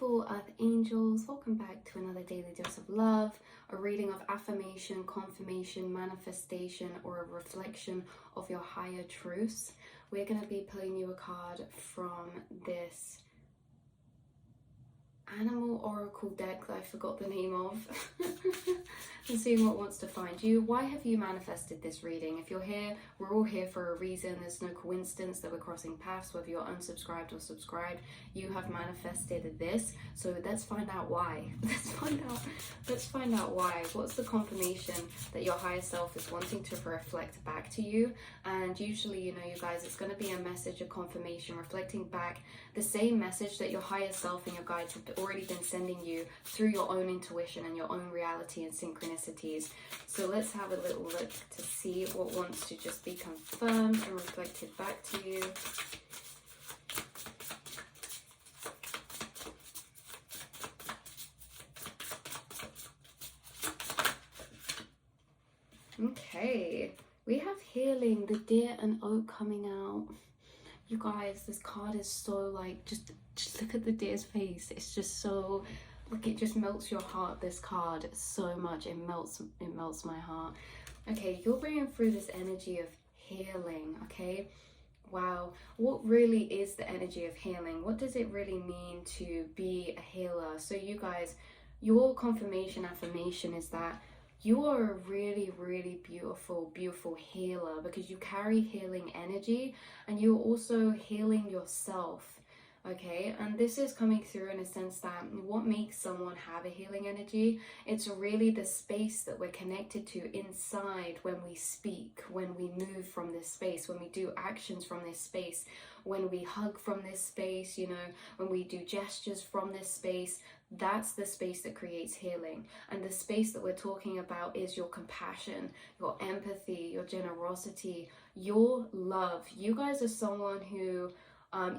beautiful earth angels, welcome back to another daily dose of love, a reading of affirmation, confirmation, manifestation, or a reflection of your higher truths. We're going to be pulling you a card from this animal oracle deck that I forgot the name of and seeing what wants to find you. Why have you manifested this reading? If you're here, we're all here for a reason. There's no coincidence that we're crossing paths, whether you're unsubscribed or subscribed. You have manifested this, so let's find out why. Let's find out why. What's the confirmation that your higher self is wanting to reflect back to you? And usually, you guys, it's going to be a message of confirmation reflecting back the same message that your higher self and your guides have already been sending you through your own intuition and your own reality and synchronicities. So let's have a little look to see what wants to just be confirmed and reflected back to you. Okay, we have healing, the deer and oak coming out. You guys, this card is so like, just look at the deer's face. It's just so, like, it just melts your heart, this card, so much. It melts my heart. Okay, you're bringing through this energy of healing, okay? Wow, what really is the energy of healing? What does it really mean to be a healer? So you guys, your confirmation affirmation is that you are a really, really beautiful healer, because you carry healing energy and you're also healing yourself, okay? And this is coming through in a sense that what makes someone have a healing energy, it's really the space that we're connected to inside when we speak, when we move from this space, when we do actions from this space, when we hug from this space, when we do gestures from this space. That's the space that creates healing. And the space that we're talking about is your compassion, your empathy, your generosity, your love. You guys are someone who,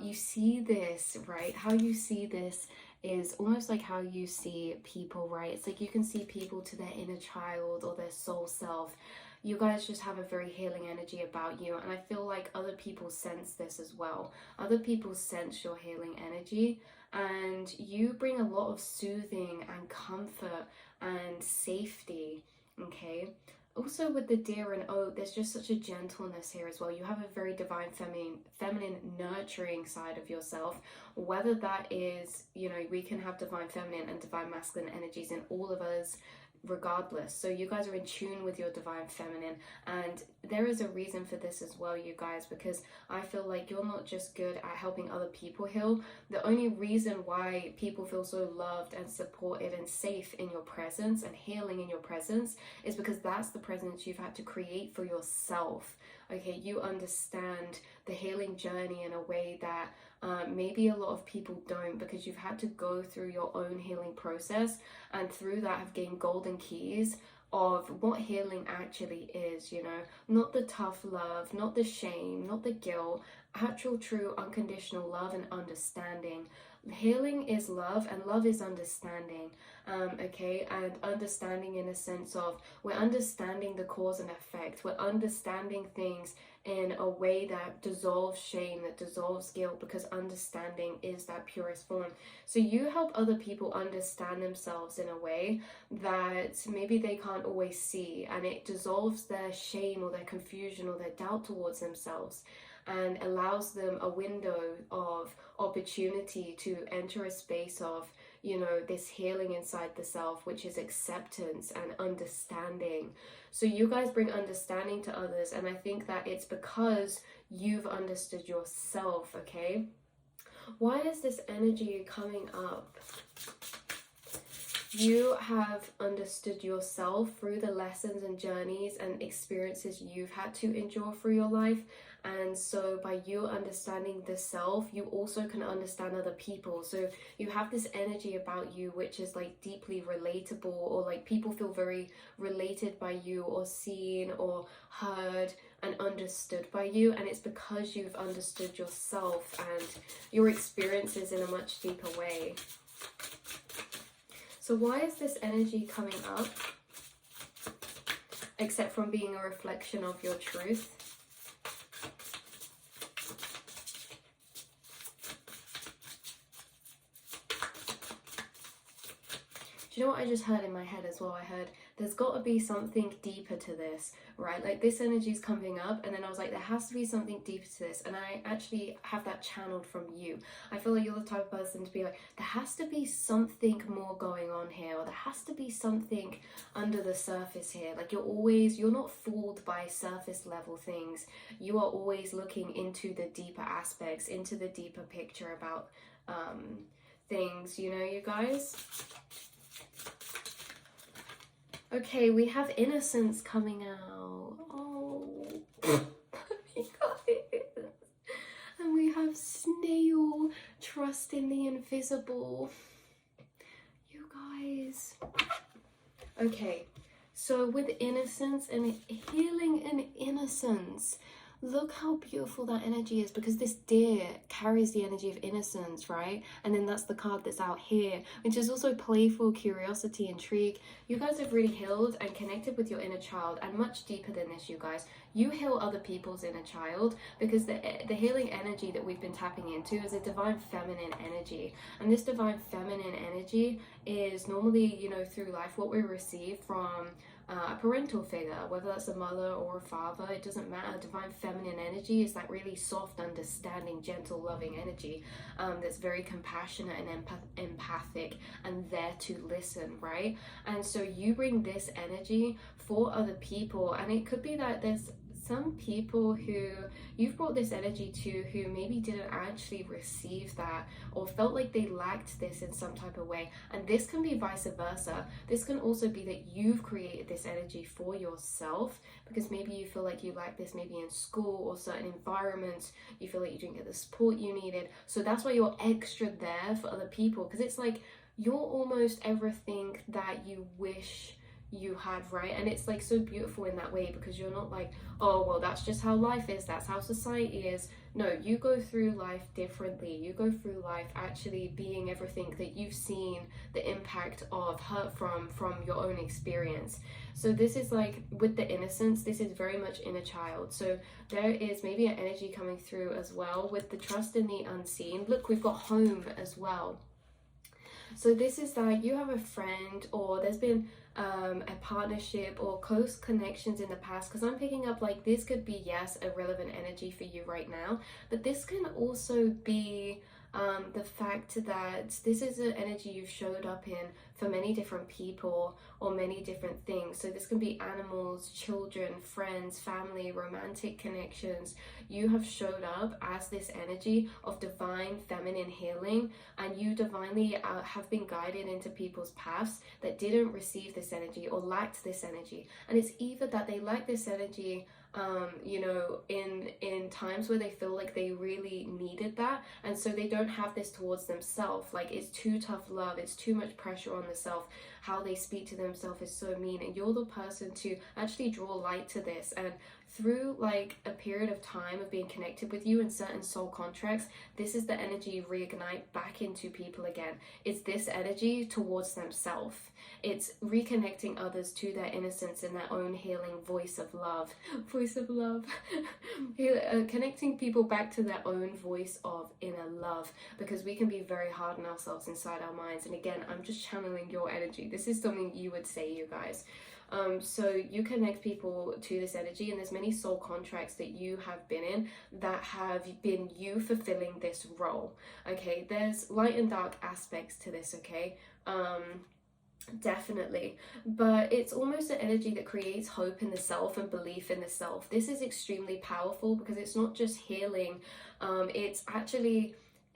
you see this, right? How you see this is almost like how you see people, right? It's like you can see people to their inner child or their soul self. You guys just have a very healing energy about you, and I feel like other people sense this as well. Other people sense your healing energy, and you bring a lot of soothing and comfort and safety, okay? Also with the deer and oak, there's just such a gentleness here as well. You have a very divine feminine nurturing side of yourself, whether that is, we can have divine feminine and divine masculine energies in all of us regardless. So you guys are in tune with your divine feminine, and there is a reason for this as well, you guys, because I feel like you're not just good at helping other people heal. The only reason why people feel so loved and supported and safe in your presence and healing in your presence is because that's the presence you've had to create for yourself. Okay, you understand the healing journey in a way that maybe a lot of people don't, because you've had to go through your own healing process, and through that have gained golden keys of what healing actually is, not the tough love, not the shame, not the guilt, actual true unconditional love and understanding. Healing is love, and love is understanding, okay? And understanding in a sense of, we're understanding the cause and effect. We're understanding things in a way that dissolves shame, that dissolves guilt, because understanding is that purest form. So you help other people understand themselves in a way that maybe they can't always see, and it dissolves their shame or their confusion or their doubt towards themselves, and allows them a window of opportunity to enter a space of, this healing inside the self, which is acceptance and understanding. So you guys bring understanding to others, and I think that it's because you've understood yourself, okay? Why is this energy coming up? You have understood yourself through the lessons and journeys and experiences you've had to endure through your life. And so by you understanding the self, you also can understand other people. So you have this energy about you which is like deeply relatable, or like people feel very related by you, or seen or heard and understood by you. And it's because you've understood yourself and your experiences in a much deeper way. So why is this energy coming up, except from being a reflection of your truth? Do you know what I just heard in my head as well? I heard there's got to be something deeper to this, right? Like this energy is coming up, and then I was like, there has to be something deeper to this. And I actually have that channeled from you. I feel like you're the type of person to be like, there has to be something more going on here, or there has to be something under the surface here. Like you're not fooled by surface level things. You are always looking into the deeper aspects, into the deeper picture about things, you know, you guys. Okay, we have innocence coming out. Oh, you guys. And we have snail, trust in the invisible. You guys. Okay, so with innocence and healing and innocence, look how beautiful that energy is, because this deer carries the energy of innocence, right? And then that's the card that's out here, which is also playful, curiosity, intrigue. You guys have really healed and connected with your inner child, and much deeper than this, you guys. You heal other people's inner child, because the healing energy that we've been tapping into is a divine feminine energy. And this divine feminine energy is normally, you know, through life what we receive from a parental figure, whether that's a mother or a father, it doesn't matter. Divine feminine energy is that really soft, understanding, gentle, loving energy that's very compassionate and empathic and there to listen, right? And so you bring this energy for other people, and it could be that there's some people who you've brought this energy to who maybe didn't actually receive that, or felt like they lacked this in some type of way. And this can be vice versa. This can also be that you've created this energy for yourself, because maybe you feel like you lack this maybe in school or certain environments. You feel like you didn't get the support you needed, so that's why you're extra there for other people, because it's like you're almost everything that you wish you had, right? And it's like so beautiful in that way, because you're not like, oh well, that's just how life is, that's how society is. No, you go through life differently. You go through life actually being everything that you've seen the impact of hurt from your own experience. So this is like with the innocence, this is very much inner child. So there is maybe an energy coming through as well with the trust in the unseen. Look, we've got home as well. So this is like you have a friend, or there's been a partnership or close connections in the past, because I'm picking up like this could be, yes, a relevant energy for you right now, but this can also be the fact that this is an energy you've showed up in for many different people or many different things. So this can be animals, children, friends, family, romantic connections. You have showed up as this energy of divine feminine healing, and you divinely have been guided into people's paths that didn't receive this energy or lacked this energy. And it's either that they lack this energy you know, in times where they feel like they really needed that, and so they don't have this towards themselves. Like it's too tough love, it's too much pressure on the self, how they speak to themselves is so mean, and you're the person to actually draw light to this. And through like a period of time of being connected with you in certain soul contracts, this is the energy you reignite back into people again. It's this energy towards themselves. It's reconnecting others to their innocence in their own healing voice of love. Voice of love. Connecting people back to their own voice of inner love, because we can be very hard on ourselves inside our minds. And again, I'm just channeling your energy. This is something you would say, you guys. So you connect people to this energy, and there's many soul contracts that you have been in that have been you fulfilling this role. Okay, there's light and dark aspects to this, okay? Definitely, but it's almost an energy that creates hope in the self and belief in the self. This is extremely powerful, because it's not just healing,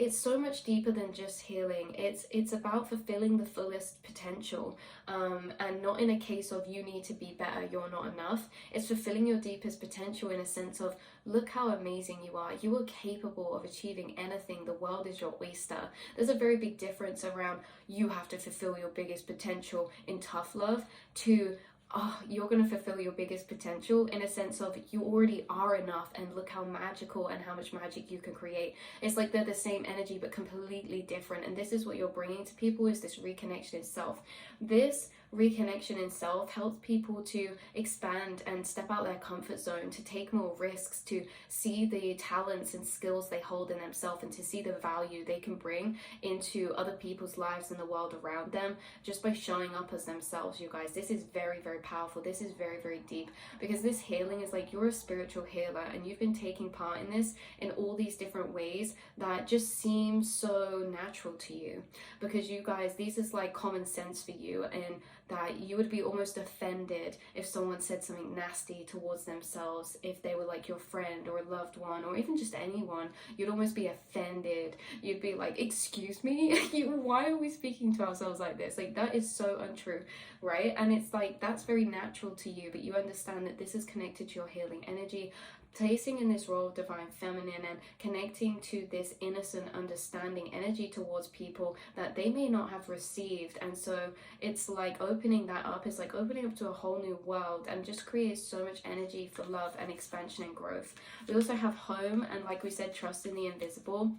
it's so much deeper than just healing. It's about fulfilling the fullest potential, and not in a case of you need to be better, you're not enough. It's fulfilling your deepest potential in a sense of, look how amazing you are. You are capable of achieving anything. The world is your oyster. There's a very big difference around you have to fulfill your biggest potential in tough love to, oh, you're going to fulfill your biggest potential in a sense of you already are enough, and look how magical and how much magic you can create. It's like they're the same energy but completely different, and this is what you're bringing to people, is this reconnection itself. This reconnection in self helps people to expand and step out their comfort zone, to take more risks, to see the talents and skills they hold in themselves, and to see the value they can bring into other people's lives and the world around them just by showing up as themselves. You guys, this is very, very powerful. This is very, very deep, because this healing is like, you're a spiritual healer and you've been taking part in this in all these different ways that just seem so natural to you, because you guys, these is like common sense for you, and that you would be almost offended if someone said something nasty towards themselves, if they were like your friend or a loved one or even just anyone. You'd almost be offended. You'd be like, excuse me, why are we speaking to ourselves like this? Like, that is so untrue, right? And it's like, that's very natural to you, but you understand that this is connected to your healing energy, placing in this role of divine feminine and connecting to this innocent understanding energy towards people that they may not have received. And so it's like opening that up, it's like opening up to a whole new world, and just creates so much energy for love and expansion and growth. We also have home, and like we said, trust in the invisible.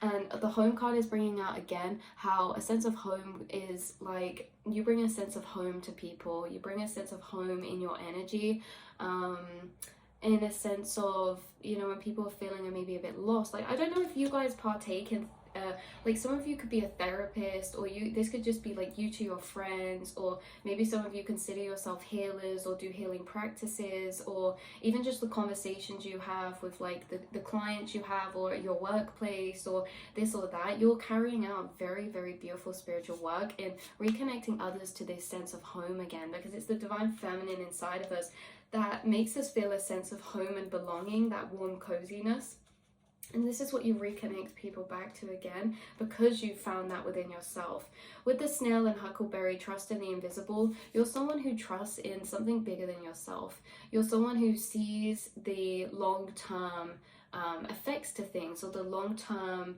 And the home card is bringing out again how a sense of home is like, you bring a sense of home to people, you bring a sense of home in your energy, in a sense of, you know, when people are feeling maybe a bit lost. Like, I don't know if you guys partake in like, some of you could be a therapist, or this could just be like you to your friends, or maybe some of you consider yourself healers or do healing practices, or even just the conversations you have with like the clients you have, or at your workplace, or this or that. You're carrying out very, very beautiful spiritual work in reconnecting others to this sense of home again, because it's the divine feminine inside of us that makes us feel a sense of home and belonging, that warm coziness. And this is what you reconnect people back to again, because you found that within yourself. With the snail and huckleberry, trust in the invisible, you're someone who trusts in something bigger than yourself. You're someone who sees the long-term effects to things, or the long-term,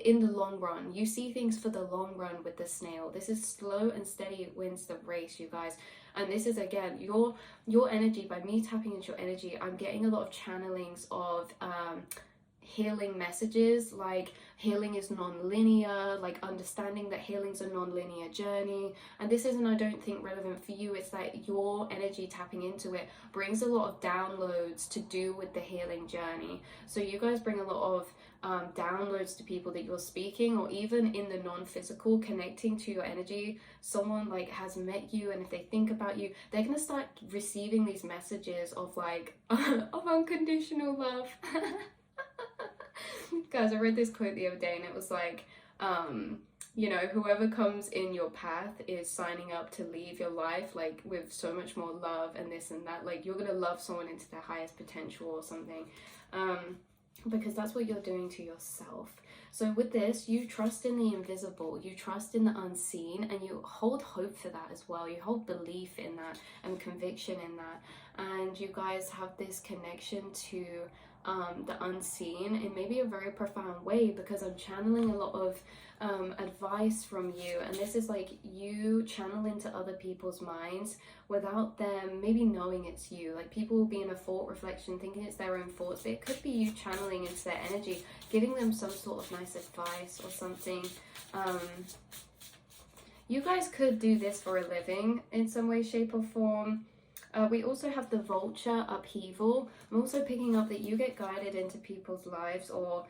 in the long run. You see things for the long run with the snail. This is slow and steady wins the race, you guys. And this is, again, your energy. By me tapping into your energy, I'm getting a lot of channelings of healing messages, like healing is non-linear, like understanding that healing's a non-linear journey. And this isn't, I don't think, relevant for you. It's that your energy tapping into it brings a lot of downloads to do with the healing journey. So you guys bring a lot of downloads to people that you're speaking, or even in the non-physical, connecting to your energy. Someone like has met you, and if they think about you, they're gonna start receiving these messages of like of unconditional love. Guys, I read this quote the other day, and it was like, you know, whoever comes in your path is signing up to leave your life like with so much more love and this and that. Like, you're gonna love someone into their highest potential or something, because that's what you're doing to yourself. So with this, you trust in the invisible, you trust in the unseen, and you hold hope for that as well. You hold belief in that and conviction in that. And you guys have this connection to the unseen in maybe a very profound way, because I'm channeling a lot of advice from you, and this is like you channel into other people's minds without them maybe knowing it's you. Like, people will be in a thought reflection thinking it's their own thoughts, but it could be you channeling into their energy, giving them some sort of nice advice or something. You guys could do this for a living in some way, shape or form. We also have the vulture upheaval. I'm also picking up that you get guided into people's lives, or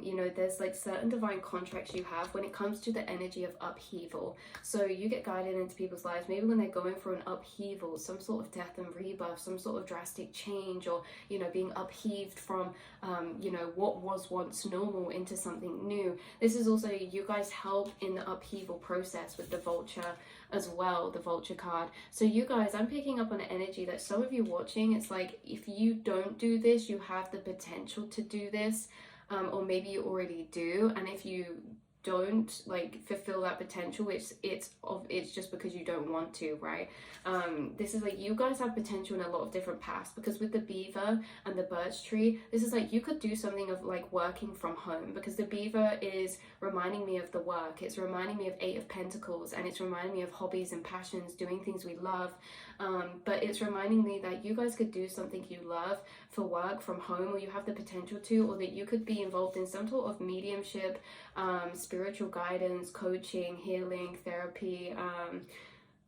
you know, there's like certain divine contracts you have when it comes to the energy of upheaval. So you get guided into people's lives maybe when they're going through an upheaval, some sort of death and rebirth, some sort of drastic change, or, you know, being upheaved from you know, what was once normal into something new. This is also, you guys help in the upheaval process with the vulture as well, the vulture card. So you guys, I'm picking up on an energy that some of you watching, it's like, if you don't do this, you have the potential to do this, or maybe you already do. And if you don't like fulfill that potential, it's just because you don't want to, right? This is like, you guys have potential in a lot of different paths, because with the beaver and the birch tree, this is like, you could do something of like working from home, because the beaver is reminding me of the work, it's reminding me of 8 of Pentacles, and it's reminding me of hobbies and passions, doing things we love. But it's reminding me that you guys could do something you love for work from home, or you have the potential to, or that you could be involved in some sort of mediumship, spiritual guidance, coaching, healing, therapy,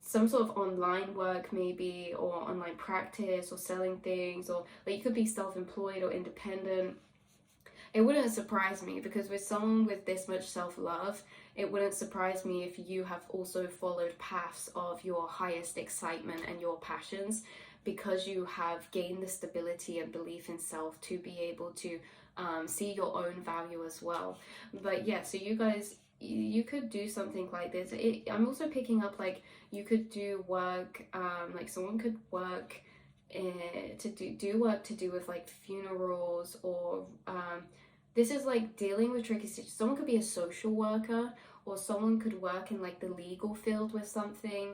some sort of online work maybe, or online practice, or selling things, or like you could be self-employed or independent. It wouldn't surprise me, because with someone with this much self-love, it wouldn't surprise me if you have also followed paths of your highest excitement and your passions, because you have gained the stability and belief in self to be able to see your own value as well. But yeah, so you guys, you could do something like this. I'm also picking up like you could do work, like someone could work to do work to do with like funerals, or this is like dealing with tricky situations. Someone could be a social worker, or someone could work in like the legal field with something,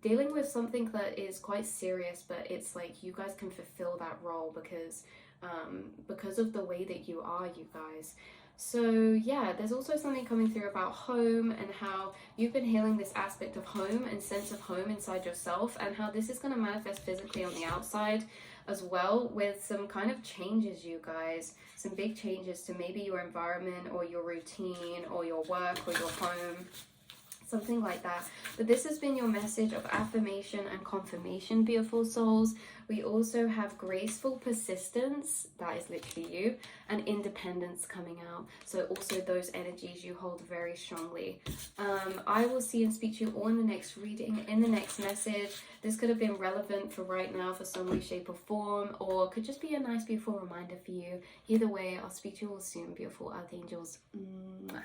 dealing with something that is quite serious, but it's like you guys can fulfill that role because of the way that you are, you guys. So yeah, there's also something coming through about home, and how you've been healing this aspect of home and sense of home inside yourself, and how this is going to manifest physically on the outside as well, with some kind of changes, you guys. Some big changes to maybe your environment, or your routine, or your work, or your home, something like that. But this has been your message of affirmation and confirmation, beautiful souls. We also have graceful persistence, that is literally you, and independence coming out. So also those energies you hold very strongly. I will see and speak to you all in the next reading, in the next message. This could have been relevant for right now for some way, shape or form, or could just be a nice, beautiful reminder for you. Either way, I'll speak to you all soon, beautiful archangels. Mwah.